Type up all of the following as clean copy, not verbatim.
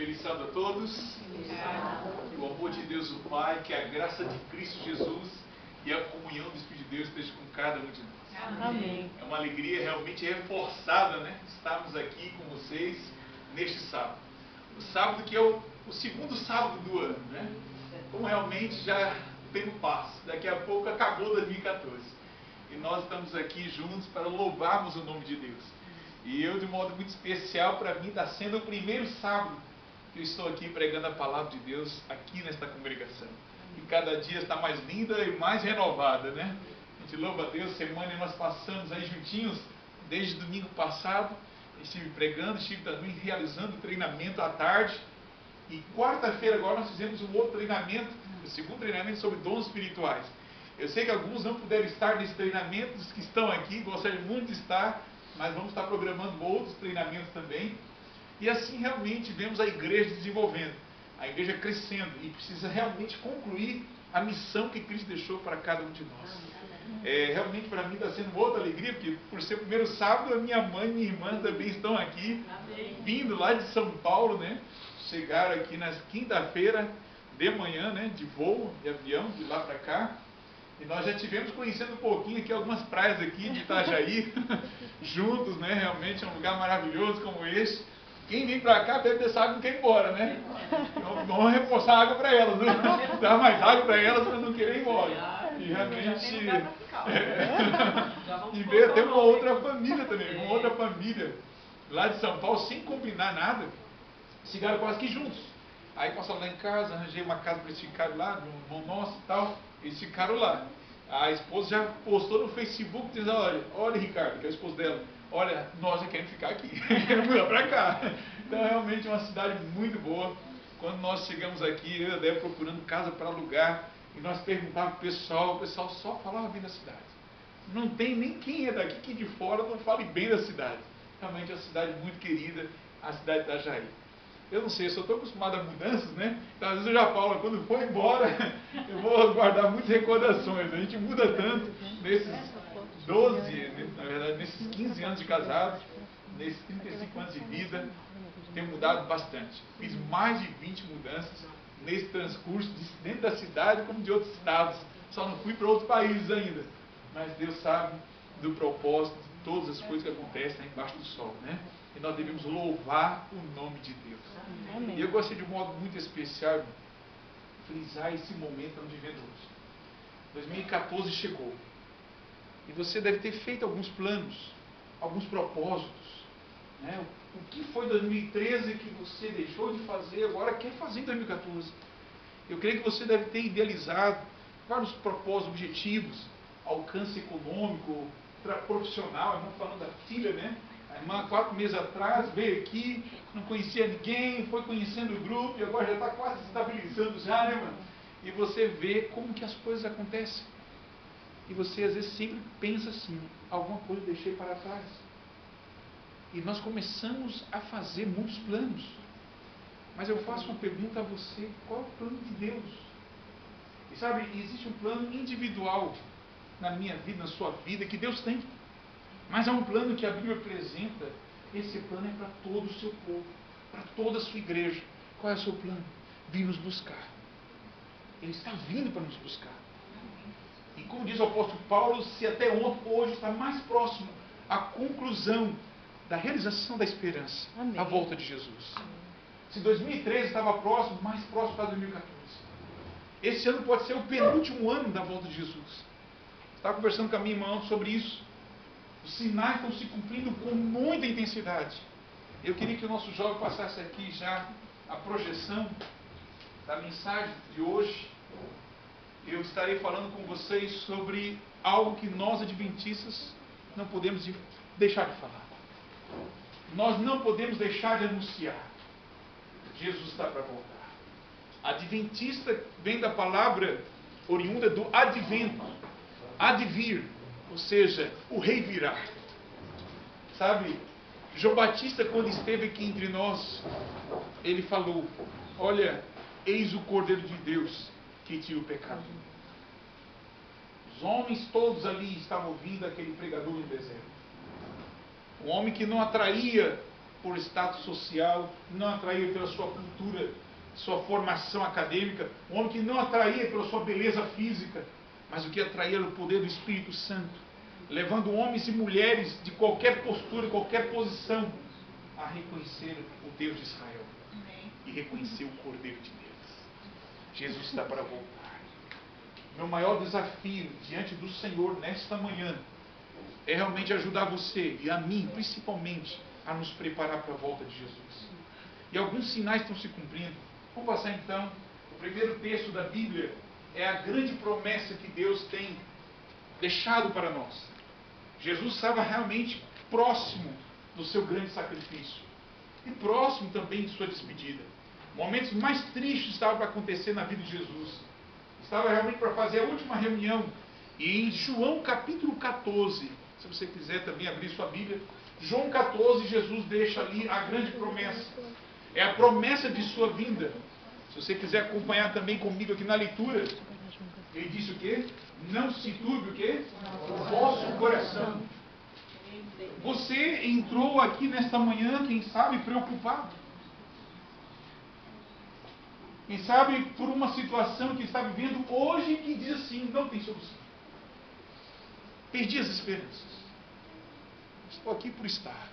Feliz sábado a todos. Que o amor de Deus o Pai, que a graça de Cristo Jesus e a comunhão do Espírito de Deus esteja com cada um de nós. Amém. É uma alegria realmente reforçada, né? Estarmos aqui com vocês neste sábado. O sábado que é o segundo sábado do ano, né? Então realmente já o tempo passa. Daqui a pouco acabou 2014. E nós estamos aqui juntos para louvarmos o nome de Deus. E eu, de modo muito especial, para mim está sendo o primeiro sábado que eu estou aqui pregando a palavra de Deus aqui nesta congregação. E cada dia está mais linda e mais renovada, né? A gente louva a Deus. Semana nós passamos aí juntinhos desde domingo passado. Estive pregando, estive também realizando treinamento à tarde. E quarta-feira agora nós fizemos um outro treinamento, o segundo treinamento sobre dons espirituais. Eu sei que alguns não puderam estar nesse treinamento, os que estão aqui, gostariam muito de estar, mas vamos estar programando outros treinamentos também. E assim realmente vemos a igreja desenvolvendo, a igreja crescendo, e precisa realmente concluir a missão que Cristo deixou para cada um de nós. Realmente para mim está sendo uma outra alegria, porque por ser o primeiro sábado, a minha mãe e minha irmã também estão aqui, vindo lá de São Paulo, né? Chegaram aqui na quinta-feira de manhã, né? De voo, de avião, de lá para cá. E nós já tivemos conhecendo um pouquinho aqui algumas praias aqui de Itajaí, juntos, né? Realmente é um lugar maravilhoso como esse. Quem vem para cá deve ter água e não quer ir embora, né? Então, vamos reforçar a água para elas, né? Dar mais água para elas para não querer ir embora. E realmente... E veio até uma outra família também, uma outra família lá de São Paulo, sem combinar nada, chegaram quase que juntos. Aí passaram lá em casa, arranjei uma casa para eles ficarem lá, de um irmão nosso e tal. Eles ficaram lá. A esposa já postou no Facebook, dizendo, olha Ricardo, que é o esposo dela, olha, nós já queremos ficar aqui, queremos mudar para cá. Então realmente é uma cidade muito boa. Quando nós chegamos aqui, eu e a Débora procurando casa para alugar, e nós perguntávamos para o pessoal só falava bem da cidade. Não tem nem quem é daqui que de fora não fale bem da cidade. Realmente é uma cidade muito querida, a cidade de Itajaí. Eu não sei, eu só estou acostumado a mudanças, né? Então, às vezes eu já falo, quando for embora, eu vou guardar muitas recordações. A gente muda tanto nesses 12, na verdade, nesses 15 anos de casado, nesses 35 anos de vida, tenho mudado bastante. Fiz mais de 20 mudanças nesse transcurso, dentro da cidade como de outros estados. Só não fui para outros países ainda. Mas Deus sabe do propósito de todas as coisas que acontecem aí embaixo do sol, né? E nós devemos louvar o nome de Deus. Amém. E eu gostaria de um modo muito especial frisar esse momento onde vivemos hoje. 2014 chegou. E você deve ter feito alguns planos, alguns propósitos, né? O que foi 2013 que você deixou de fazer, agora quer fazer em 2014? Eu creio que você deve ter idealizado vários propósitos, objetivos, alcance econômico, profissional. Irmão falando da filha, né? A irmã, 4 meses atrás, veio aqui, não conhecia ninguém, foi conhecendo o grupo e agora já está quase se estabilizando já, né, mano? E você vê como que as coisas acontecem. E você às vezes sempre pensa assim, alguma coisa eu deixei para trás. E nós começamos a fazer muitos planos. Mas eu faço uma pergunta a você, qual é o plano de Deus? E sabe, existe um plano individual na minha vida, na sua vida, que Deus tem. Mas há um plano que a Bíblia apresenta. Esse plano é para todo o seu povo, para toda a sua igreja. Qual é o seu plano? Vir nos buscar. Ele está vindo para nos buscar. E como diz o apóstolo Paulo, se até hoje está mais próximo à conclusão da realização da esperança, Amém. a volta de Jesus. Se 2013 estava próximo, mais próximo para 2014. Esse ano pode ser o penúltimo ano da volta de Jesus. Estava conversando com a minha irmã sobre isso. Os sinais estão se cumprindo com muita intensidade. Eu queria que o nosso jovem passasse aqui já a projeção da mensagem de hoje. Eu estarei falando com vocês sobre algo que nós adventistas não podemos deixar de falar. Nós não podemos deixar de anunciar. Jesus está para voltar. Adventista vem da palavra oriunda do advento. Advir. Ou seja, o rei virá. Sabe, João Batista, quando esteve aqui entre nós, ele falou, olha, eis o Cordeiro de Deus que tira o pecado. Os homens todos ali estavam ouvindo aquele pregador no deserto. Um homem que não atraía por status social, não atraía pela sua cultura, sua formação acadêmica, um homem que não atraía pela sua beleza física, mas o que atraía era o poder do Espírito Santo, levando homens e mulheres de qualquer postura, qualquer posição, a reconhecer o Deus de Israel e reconhecer o Cordeiro de Deus. Jesus está para voltar. Meu maior desafio diante do Senhor nesta manhã é realmente ajudar você e a mim, principalmente, a nos preparar para a volta de Jesus. E alguns sinais estão se cumprindo. Vamos passar então. O primeiro texto da Bíblia é a grande promessa que Deus tem deixado para nós. Jesus estava realmente próximo do seu grande sacrifício e próximo também de sua despedida. Momentos mais tristes estavam para acontecer na vida de Jesus. Estava realmente para fazer a última reunião. E em João capítulo 14, se você quiser também abrir sua Bíblia, João 14, Jesus deixa ali a grande promessa. É a promessa de sua vinda. Se você quiser acompanhar também comigo aqui na leitura, ele disse o quê? Não se turbe o quê? O vosso coração. Você entrou aqui nesta manhã, quem sabe, preocupado. Quem sabe por uma situação que está vivendo hoje que diz assim, não tem solução. Perdi as esperanças. Estou aqui por estar.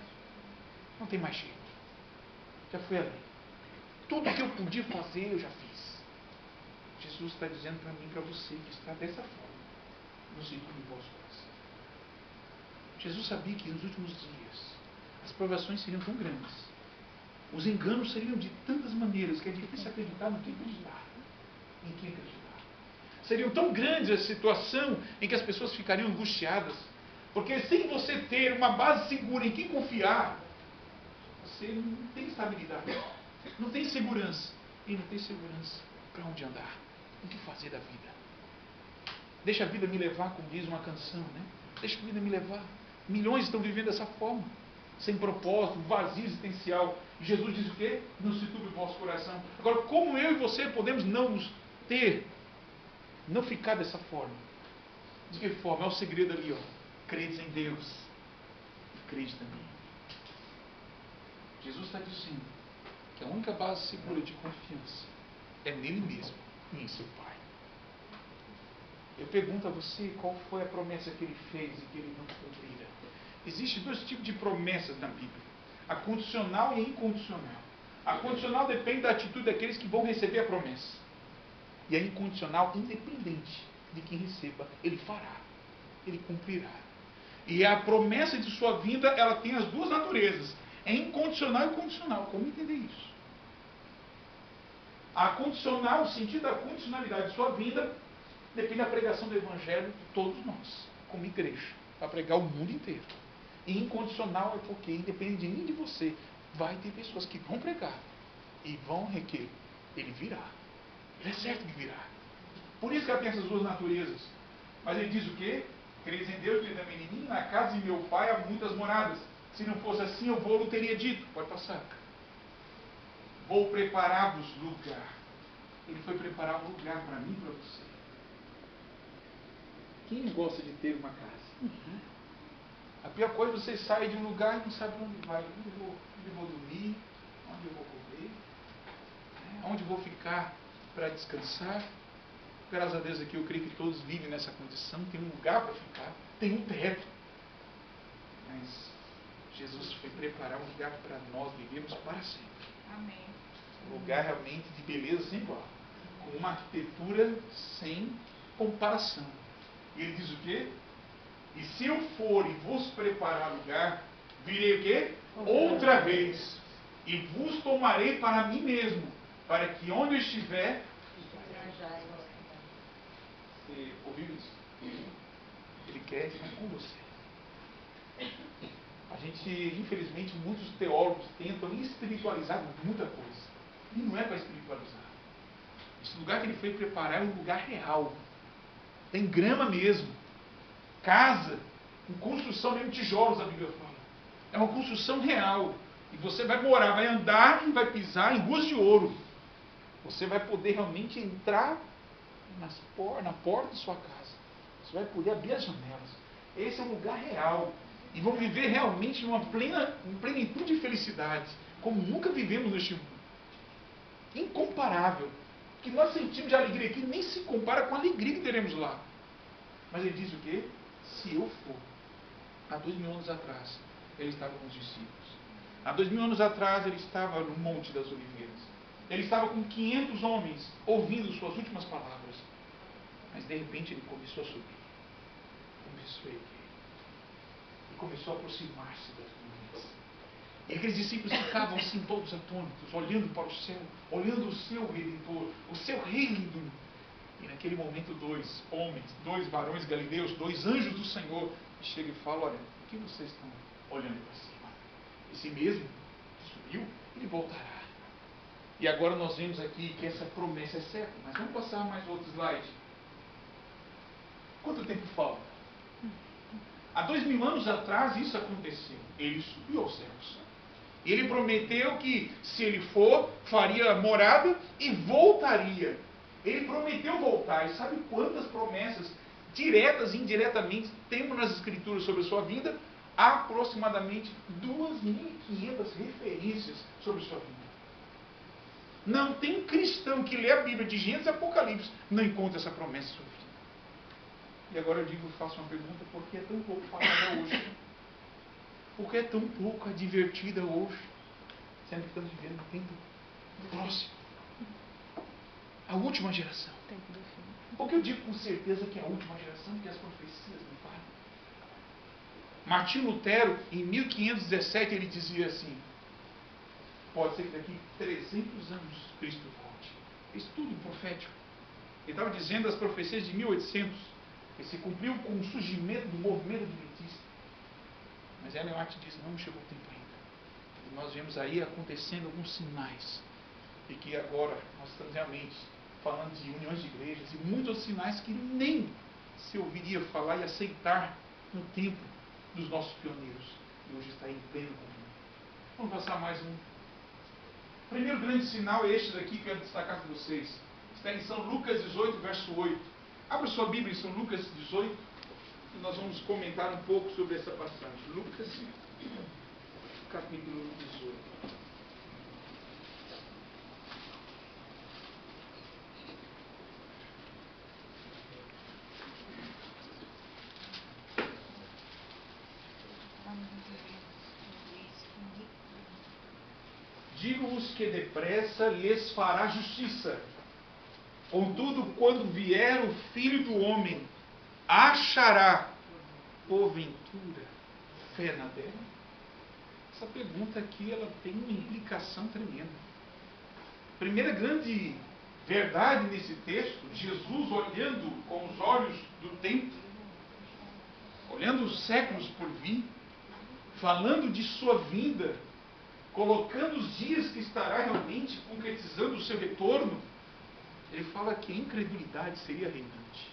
Não tem mais jeito. Já fui além. Tudo que eu podia fazer, eu já fiz. Jesus está dizendo para mim e para você que está dessa forma. Não se turbe o vosso coração. Jesus sabia que nos últimos dias as provações seriam tão grandes. Os enganos seriam de tantas maneiras que é difícil acreditar no que acreditar. Em quem acreditar. Seriam tão grandes a situação em que as pessoas ficariam angustiadas. Porque sem você ter uma base segura em quem confiar, você não tem estabilidade. Não tem segurança. E não tem segurança para onde andar. O que fazer da vida. Deixa a vida me levar, como diz uma canção, né? Deixa a vida me levar. Milhões estão vivendo dessa forma. Sem propósito, vazio existencial. E Jesus diz o quê? Não se turbe o vosso coração. Agora, como eu e você podemos não nos ter, não ficar dessa forma? De que forma? É o segredo ali, ó. Credes em Deus. E crede também. Jesus está dizendo que a única base segura de confiança é nele mesmo e em seu Pai. Eu pergunto a você qual foi a promessa que ele fez e que ele não cumprira. Existem dois tipos de promessas na Bíblia. A condicional e a incondicional. A condicional depende da atitude daqueles que vão receber a promessa. E a incondicional, independente de quem receba, ele fará. Ele cumprirá. E a promessa de sua vinda, ela tem as duas naturezas. É incondicional e condicional. Como entender isso? A condicional, o sentido da condicionalidade de sua vinda, depende da pregação do Evangelho de todos nós, como igreja, para pregar o mundo inteiro. E incondicional é porque, independente de mim e de você, vai ter pessoas que vão pregar e vão requerer. Ele virá. Ele é certo que virá. Por isso que ela tem essas duas naturezas. Mas ele diz o quê? Creis em Deus, creis também em mim, na casa de meu pai há muitas moradas. Se não fosse assim, eu vou, teria dito. Pode passar. Vou preparar-vos lugar. Ele foi preparar um lugar para mim e para você. Quem não gosta de ter uma casa? A pior coisa é você sair de um lugar e não sabe para onde vai. Onde eu vou dormir? Onde eu vou comer? Onde eu vou ficar para descansar? Graças a Deus aqui eu creio que todos vivem nessa condição. Tem um lugar para ficar. Tem um teto. Mas Jesus foi preparar um lugar para nós vivermos para sempre. Amém. Um lugar realmente de beleza sem igual. Com uma arquitetura sem comparação. E ele diz o quê? E se eu for e vos preparar lugar, virei o quê? Outra vez. E vos tomarei para mim mesmo, para que onde eu estiver... Você ouviu isso? Ele quer estar com você. A gente, infelizmente, muitos teólogos tentam espiritualizar muita coisa. E não é para espiritualizar. Esse lugar que ele foi preparar é um lugar real. Tem grama mesmo. Casa, com construção mesmo, tijolos, a Bíblia fala. É uma construção real. E você vai morar, vai andar e vai pisar em ruas de ouro. Você vai poder realmente entrar na porta de sua casa. Você vai poder abrir as janelas. Esse é um lugar real. e vão viver realmente numa plenitude de felicidade, como nunca vivemos neste mundo. Incomparável. Que nós sentimos de alegria aqui nem se compara com a alegria que teremos lá. Mas ele diz o quê? Se eu for, há 2000 anos atrás, ele estava com os discípulos. Há 2000 anos atrás, ele estava no Monte das Oliveiras. Ele estava com 500 homens, ouvindo suas últimas palavras. Mas de repente ele começou a subir. Começou a erguer. E começou a aproximar-se das nuvens. E aqueles discípulos ficavam assim todos atônitos, olhando para o céu, olhando o seu Redentor, o seu Rei lindo. E naquele momento dois homens, dois varões galileus, dois anjos do Senhor, chegam e falam: olha, o que vocês estão olhando para cima? Esse mesmo que subiu, ele voltará. E agora nós vemos aqui que essa promessa é certa. Mas vamos passar mais outro slide. Quanto tempo falta? Há 2000 anos atrás isso aconteceu. Ele subiu aos céus. Ele prometeu que, se ele for, faria morada e voltaria. Ele prometeu voltar. E sabe quantas promessas, diretas e indiretamente, temos nas Escrituras sobre a sua vida? Aproximadamente 2.500 referências sobre a sua vida. Não tem cristão que lê a Bíblia de Gênesis e Apocalipse não encontra essa promessa sobre a vida. E agora eu digo, faço uma pergunta: por que é tão pouco falada hoje? Por que é tão pouco advertida hoje? Sendo que estamos vivendo um tempo próximo. A última geração. Porque eu digo com certeza que é a última geração, porque as profecias não falam. Martinho Lutero, em 1517, ele dizia assim: pode ser que daqui 300 anos Cristo volte. Estudo profético. Ele estava dizendo as profecias de 1800, que se cumpriu com o surgimento do movimento adventista. Mas Ellen White diz: não chegou o tempo ainda. E nós vemos aí acontecendo alguns sinais. E que agora nós estamos realmente falando de uniões de igrejas e muitos outros sinais que nem se ouviria falar e aceitar no tempo dos nossos pioneiros. E hoje está em pleno cumprimento. Vamos passar mais um. O primeiro grande sinal é este daqui que eu quero destacar com vocês. Está em São Lucas 18, verso 8. Abra sua Bíblia em São Lucas 18 e nós vamos comentar um pouco sobre essa passagem. Lucas, capítulo 18. Digo-vos que depressa lhes fará justiça. Contudo, quando vier o Filho do Homem, achará, porventura, fé na terra? Essa pergunta aqui, ela tem uma implicação tremenda. Primeira grande verdade nesse texto: Jesus olhando com os olhos do tempo, olhando os séculos por vir, falando de sua vinda, colocando os dias que estará realmente concretizando o seu retorno. Ele fala que a incredulidade seria reinante.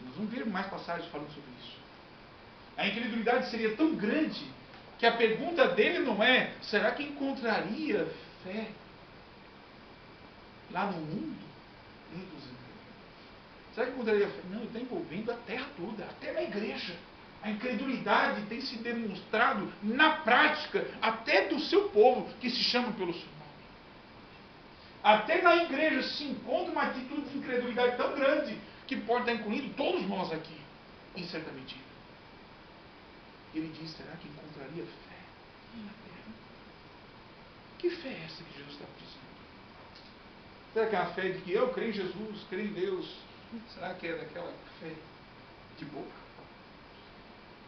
Nós vamos ver mais passagens falando sobre isso. A incredulidade seria tão grande que a pergunta dele não é: será que encontraria fé lá no mundo entre os incrédulos? Será que encontraria fé? Não, ele está envolvendo a terra toda, até na igreja. A incredulidade tem se demonstrado na prática até do seu povo, que se chama pelo seu nome. Até na igreja se encontra uma atitude de incredulidade tão grande que pode estar incluindo todos nós aqui, em certa medida. Ele diz: será que encontraria fé na terra? Que fé é essa que Jesus está dizendo? Será que é a fé de que eu creio em Jesus, creio em Deus? Será que é daquela fé de boca?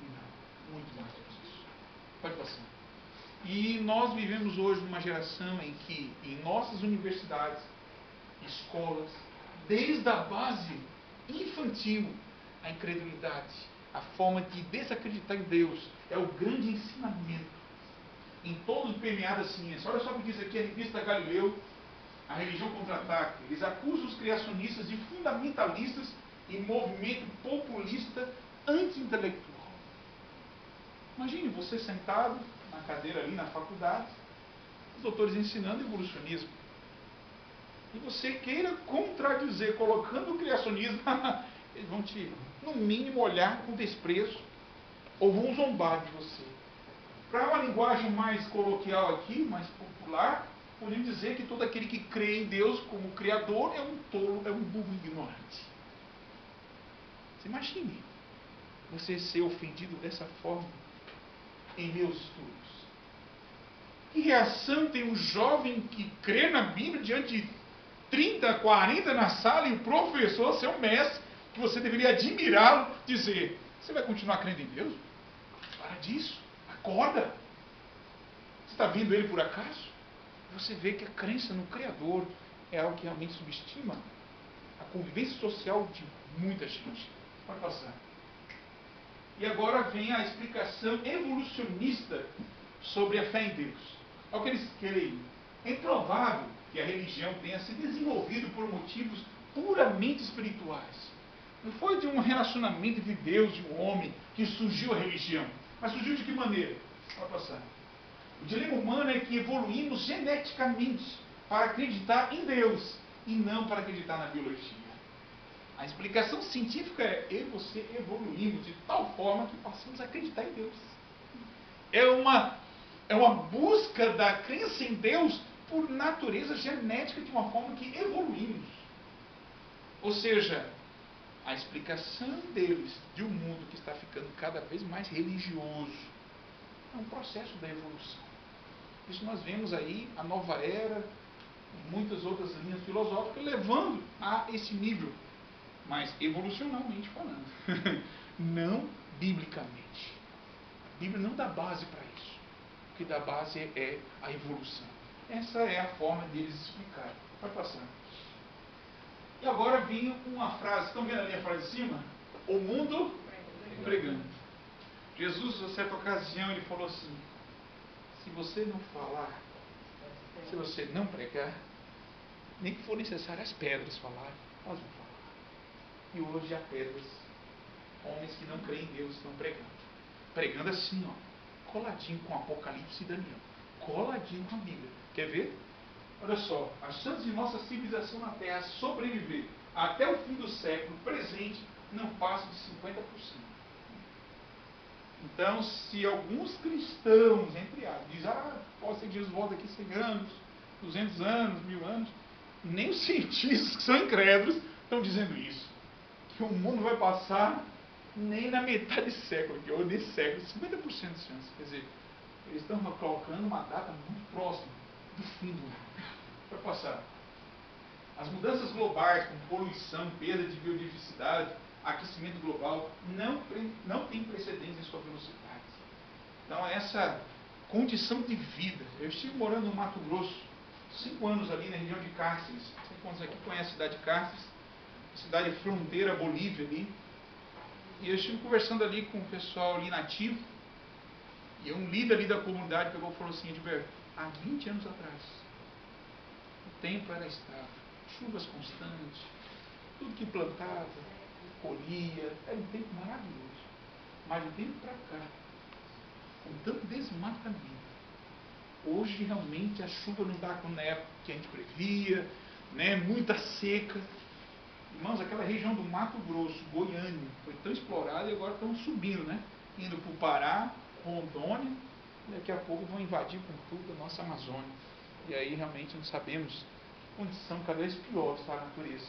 Não, muito mais do que isso. Pode passar. E nós vivemos hoje numa geração em que, em nossas universidades, escolas, desde a base infantil, a incredulidade, a forma de desacreditar em Deus, é o grande ensinamento. Em todos permeado a ciência. Olha só o que diz aqui a revista Galileu, a religião contra-ataque. Eles acusam os criacionistas de fundamentalistas e movimento populista anti-intelectual. Imagine você sentado na cadeira ali na faculdade, os doutores ensinando evolucionismo. E você queira contradizer, colocando o criacionismo, eles vão te, no mínimo, olhar com desprezo. ou vão zombar de você. Para uma linguagem mais coloquial aqui, mais popular, podemos dizer que todo aquele que crê em Deus como Criador é um tolo, é um burro ignorante. Você imagine você ser ofendido dessa forma em meus estudos. Que reação tem um jovem que crê na Bíblia diante de 30, 40 na sala e o professor, seu mestre, que você deveria admirá-lo, dizer: você vai continuar crendo em Deus? Para disso, acorda. Você está vendo ele por acaso? Você vê que a crença no Criador é algo que realmente subestima a convivência social de muita gente. Pode passar. E agora vem a explicação evolucionista sobre a fé em Deus. Olha o que eles creem. É improvável que a religião tenha se desenvolvido por motivos puramente espirituais. Não foi de um relacionamento entre Deus e o homem que surgiu a religião. Mas surgiu de que maneira? Pode passar. O dilema humano é que evoluímos geneticamente para acreditar em Deus e não para acreditar na biologia. A explicação científica é: eu e você evoluímos de tal forma que passamos a acreditar em Deus. É uma busca da crença em Deus por natureza genética, de uma forma que evoluímos. Ou seja, a explicação deles de um mundo que está ficando cada vez mais religioso é um processo da evolução. Isso nós vemos aí a nova era, muitas outras linhas filosóficas levando a esse nível, mas evolucionalmente falando, não biblicamente. A Bíblia não dá base para isso. O que dá base é a evolução. Essa é a forma deles explicar. Vai passando. E agora vinha uma frase, estão vendo ali a frase de cima? O mundo pregando. Jesus, em certa ocasião, ele falou assim: se você não falar, se você não pregar, nem que for necessário as pedras falar, elas vão falar. E hoje há pedras, homens que não creem em Deus estão pregando. Pregando assim, ó, coladinho com Apocalipse e Daniel, coladinho com a Bíblia. Quer ver? Olha só, as chances de nossa civilização na Terra sobreviver até o fim do século presente não passam de 50%. Então, se alguns cristãos, entre aspas, dizem: pode ser que Jesus volta daqui 100 anos, 200 anos, 1000 anos, nem os cientistas que são incrédulos estão dizendo isso. Que o mundo vai passar nem na metade desse século, ou desse século, 50% de chance. Quer dizer, eles estão colocando uma data muito próxima do fim do mundo. Vai passar. As mudanças globais, como poluição, perda de biodiversidade, aquecimento global, não tem precedentes em sua velocidade. Então, essa condição de vida. Eu estive morando no Mato Grosso, 5 anos ali na região de Cáceres. 5 anos aqui, conhece a cidade de Cáceres, cidade fronteira Bolívia ali. E eu estive conversando ali com o pessoal ali nativo, e um líder ali da comunidade pegou e falou assim: Edberto, há 20 anos atrás, o tempo era estável, chuvas constantes, tudo que plantava, colhia, era um tempo maravilhoso. Mas o tempo para cá, com tanto desmatamento, hoje realmente a chuva não dá na época que a gente previa, né? Muita seca. Irmãos, aquela região do Mato Grosso, Goiânia, foi tão explorada e agora estão subindo, né? Indo para o Pará, Rondônia, e daqui a pouco vão invadir com tudo a nossa Amazônia. E aí realmente não sabemos, condição cada vez pior está a natureza.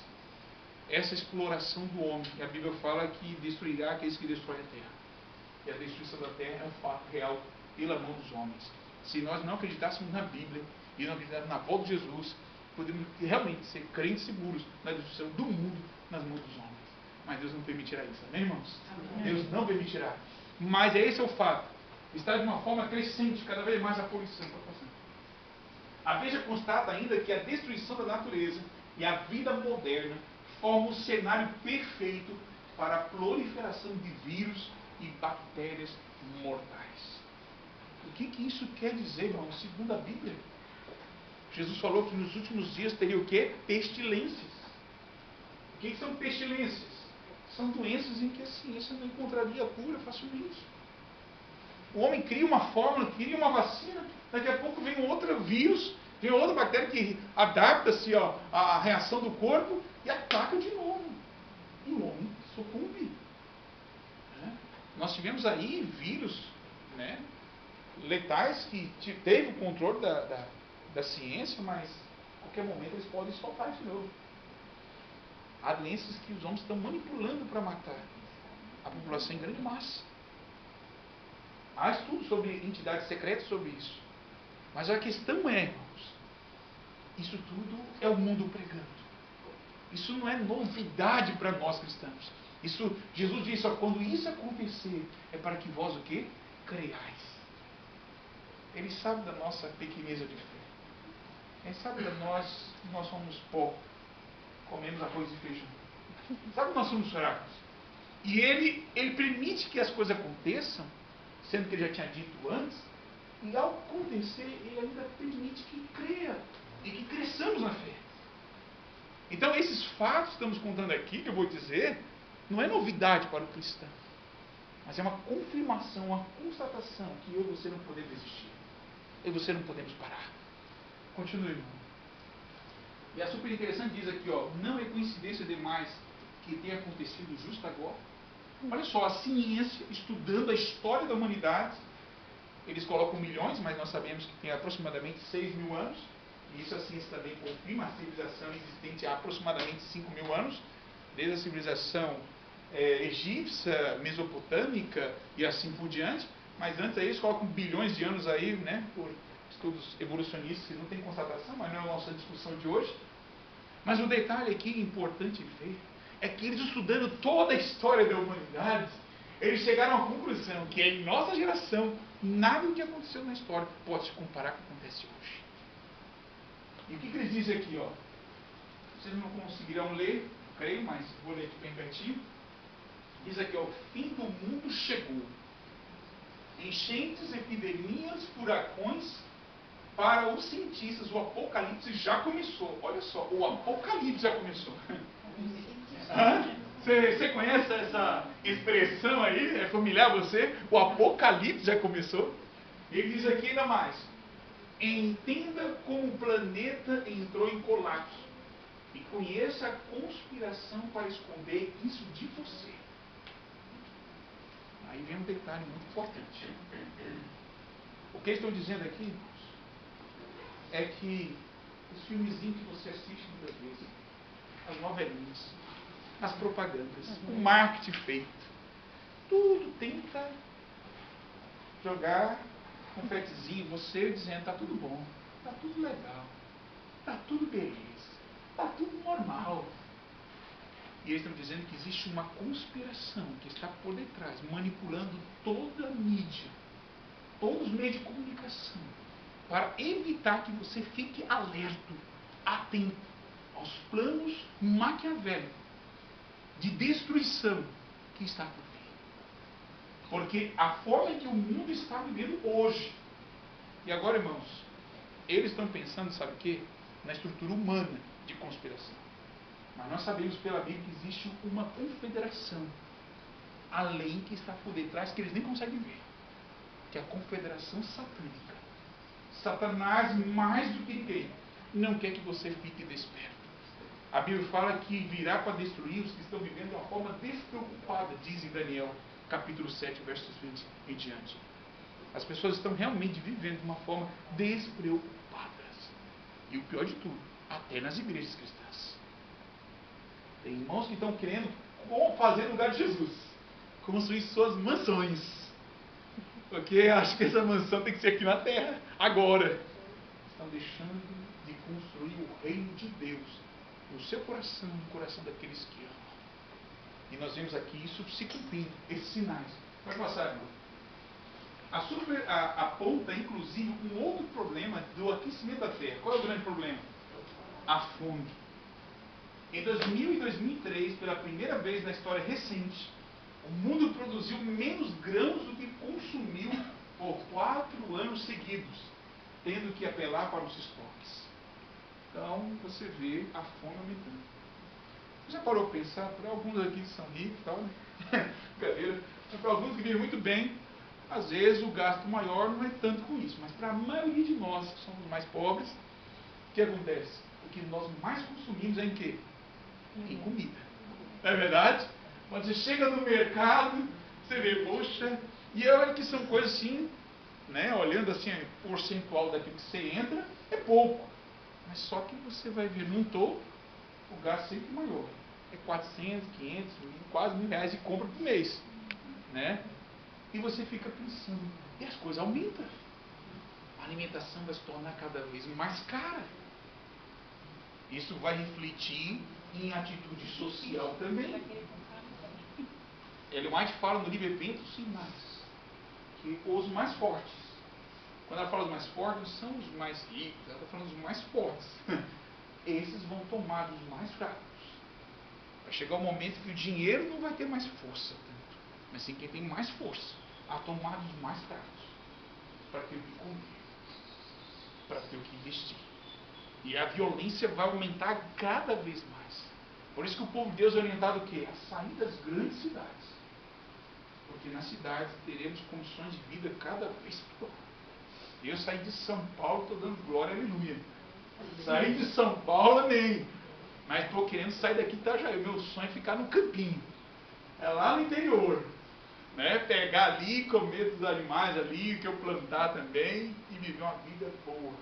Essa exploração do homem, que a Bíblia fala que destruirá aqueles que destroem a terra. E a destruição da terra é um fato real pela mão dos homens. Se nós não acreditássemos na Bíblia e não acreditássemos na volta de Jesus, podemos realmente ser crentes seguros na destruição do mundo nas mãos dos homens. Mas Deus não permitirá isso, amém, irmãos? Amém. Deus não permitirá. Mas esse é o fato. Está de uma forma crescente, cada vez mais a poluição. A Veja constata ainda que a destruição da natureza e a vida moderna formam um cenário perfeito para a proliferação de vírus e bactérias mortais. O que isso quer dizer, irmão? Segundo a Bíblia, Jesus falou que nos últimos dias teria o quê? Pestilências. O que são pestilências? São doenças em que a ciência não encontraria cura facilmente. O homem cria uma fórmula, cria uma vacina, daqui a pouco vem um outro vírus, vem outra bactéria que adapta-se à reação do corpo, e ataca de novo. E o homem sucumbe. Nós tivemos aí vírus, né, letais que teve o controle da ciência, mas a qualquer momento eles podem soltar de novo. Há doenças que os homens estão manipulando para matar a população em grande massa. Há estudos sobre entidades secretas sobre isso. Mas a questão é, irmãos, isso tudo é o mundo pregando. Isso não é novidade para nós cristãos. Isso, Jesus disse, ó, quando isso acontecer, é para que vós o quê? Creiais. Ele sabe da nossa pequeneza de fé. Ele sabe de nós somos pó. Comemos arroz e feijão. Sabe que nós somos fracos. E ele permite que as coisas aconteçam, sendo que ele já tinha dito antes, e ao acontecer, ele ainda permite que creia e que cresçamos na fé. Então, esses fatos que estamos contando aqui, que eu vou dizer, não é novidade para o cristão, mas é uma confirmação, uma constatação que eu e você não podemos desistir. Eu e você não podemos parar. Continue, irmão. E é super interessante, diz aqui, ó, não é coincidência demais que tenha acontecido justo agora. Olha só, a ciência, estudando a história da humanidade, eles colocam milhões, mas nós sabemos que tem aproximadamente 6 mil anos, e isso a ciência também confirma, a civilização existente há aproximadamente 5 mil anos, desde a civilização egípcia, mesopotâmica e assim por diante, mas antes aí eles colocam bilhões de anos aí, né, por estudos evolucionistas que não tem constatação, mas não é a nossa discussão de hoje. Mas o detalhe aqui importante ver é que eles, estudando toda a história da humanidade, eles chegaram à conclusão que em nossa geração nada do que aconteceu na história pode se comparar com o que acontece hoje. E o que eles dizem aqui, ó? Vocês não conseguirão ler, creio, mas vou ler aqui bem pertinho. Diz aqui, ó, o fim do mundo chegou. Enchentes, epidemias, furacões. Para os cientistas, o apocalipse já começou. Olha só, o apocalipse já começou. Você conhece essa expressão aí? É familiar a você? O apocalipse já começou. Ele diz aqui ainda mais. Entenda como o planeta entrou em colapso. E conheça a conspiração para esconder isso de você. Aí vem um detalhe muito importante. O que eles estão dizendo aqui é que os filmezinhos que você assiste muitas vezes, as novelinhas, as propagandas, o marketing feito, tudo tenta jogar confetezinho, você dizendo, tá tudo bom, tá tudo legal, tá tudo beleza, tá tudo normal. E eles estão dizendo que existe uma conspiração que está por detrás, manipulando toda a mídia, todos os meios de comunicação, para evitar que você fique alerta, atento aos planos maquiavélicos de destruição que está por vir. Porque a forma que o mundo está vivendo hoje, e agora, irmãos, eles estão pensando, sabe o quê? Na estrutura humana de conspiração. Mas nós sabemos pela Bíblia que existe uma confederação além que está por detrás, que eles nem conseguem ver, que é a confederação satânica. Satanás, mais do que ninguém, não quer que você fique desperto. A Bíblia fala que virá para destruir os que estão vivendo de uma forma despreocupada, diz em Daniel, capítulo 7, versos 20 em diante. As pessoas estão realmente vivendo de uma forma despreocupadas. E o pior de tudo, até nas igrejas cristãs. Tem irmãos que estão querendo fazer o lugar de Jesus, construir suas mansões. Porque acho que essa mansão tem que ser aqui na terra, agora. Estão deixando de construir o reino de Deus no seu coração, no coração daqueles que amam. E nós vemos aqui isso se cumprindo, esses sinais. Pode passar, irmão. Aponta, inclusive, um outro problema do aquecimento da terra. Qual é o grande problema? A fome. Em 2000 e 2003, pela primeira vez na história recente, o mundo produziu menos grãos do que consumiu por 4 anos seguidos, tendo que apelar para os estoques. Então, você vê a fome aumentando. Você já parou para pensar? Para alguns aqui que são ricos e tal, né? Brincadeira. Mas para alguns que vivem muito bem, às vezes o gasto maior não é tanto com isso. Mas para a maioria de nós, que somos mais pobres, o que acontece? O que nós mais consumimos é em quê? Em comida. Não é verdade? Quando você chega no mercado, Você vê, poxa, e olha que são coisas assim, né, olhando assim, o percentual daquilo que você entra, é pouco. Mas só que você vai ver num todo, o gasto sempre maior. É 400, 500, quase R$1.000 de compra por mês. Né? E você fica pensando, e as coisas aumentam. A alimentação vai se tornar cada vez mais cara. Isso vai refletir em atitude social também. Ellen White fala no livro Eventos Finais que os mais fortes, quando ela fala os mais fortes, não são os mais ricos, ela está falando dos mais fortes. Esses vão tomar dos mais fracos. Vai chegar um momento que o dinheiro não vai ter mais força tanto, mas sim quem tem mais força a tomar dos mais fracos, para ter o que comer, para ter o que investir. E a violência vai aumentar cada vez mais. Por isso que o povo de Deus é orientado o quê? A sair das grandes cidades. Porque nas cidades teremos condições de vida cada vez pior. Eu saí de São Paulo, estou dando glória, aleluia. Saí de São Paulo, amém. Mas estou querendo sair daqui, Itajaí. O meu sonho é ficar no campinho. É lá no interior. Né? Pegar ali, comer dos animais ali, que eu plantar também, e viver uma vida boa.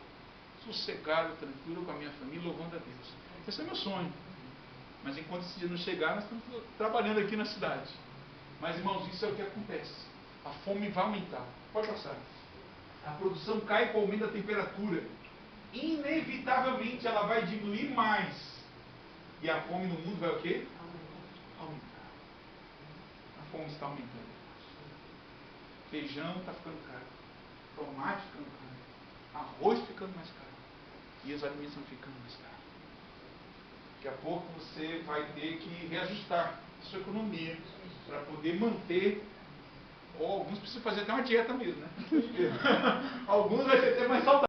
Sossegado, tranquilo com a minha família, louvando a Deus. Esse é meu sonho. Mas enquanto esse dia não chegar, nós estamos trabalhando aqui na cidade. Mas, irmãos, isso é o que acontece. A fome vai aumentar. Pode passar. A produção cai com o aumento da temperatura. Inevitavelmente ela vai diminuir mais. E a fome no mundo vai o quê? Aumentar. A fome está aumentando. Feijão está ficando caro. Tomate ficando caro. Arroz ficando mais caro. E os alimentos estão ficando mais caros. Daqui a pouco você vai ter que reajustar a sua economia para poder manter. Ou alguns precisam fazer até uma dieta mesmo, né? Alguns vai ser até mais saudável.